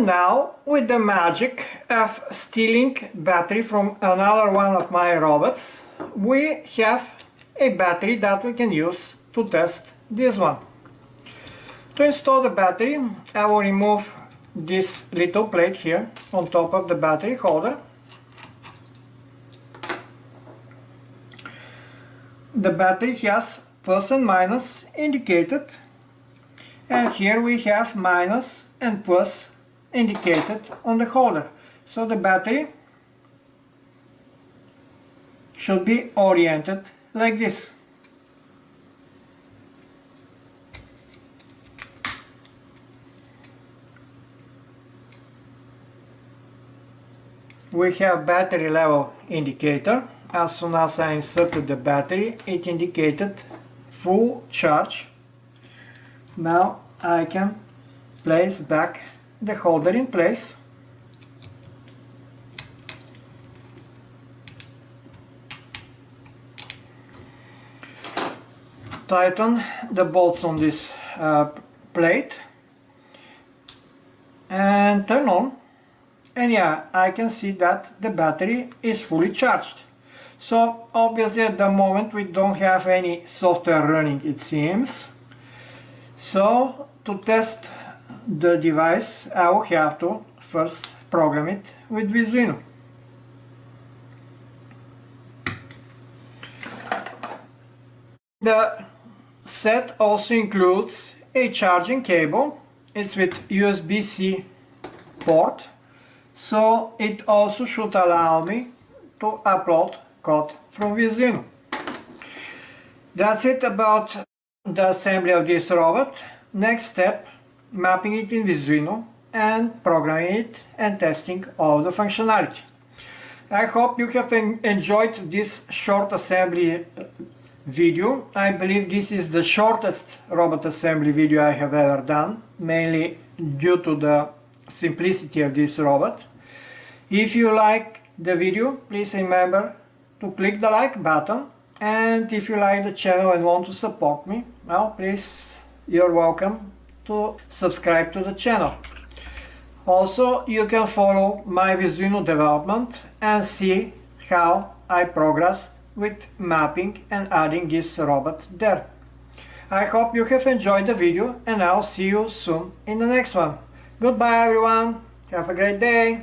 And now, with the magic of stealing battery from another one of my robots, we have a battery that we can use to test this one. To install the battery, I will remove this little plate here on top of the battery holder. The battery has plus and minus indicated, and here we have minus and plus indicated on the holder. So the battery should be oriented like this. We have battery level indicator. As soon as I inserted the battery, it indicated full charge. Now I can place back the holder in place. Tighten the bolts on this plate and turn on. And yeah, I can see that the battery is fully charged. So obviously at the moment we don't have any software running, it seems. So to test the device, I will have to first program it with Visuino. The set also includes a charging cable. It's with USB-C port. So it also should allow me to upload code from Visuino. That's it about the assembly of this robot. Next step, mapping it in Visuino and programming it and testing all the functionality. I hope you have enjoyed this short assembly video. I believe this is the shortest robot assembly video I have ever done, mainly due to the simplicity of this robot. If you like the video, please remember to click the like button, and if you like the channel and want to support me, well, please, you're welcome to subscribe to the channel. Also, you can follow my Visuino development and see how I progressed with mapping and adding this robot there. I hope you have enjoyed the video, and I'll see you soon in the next one. Goodbye everyone, have a great day.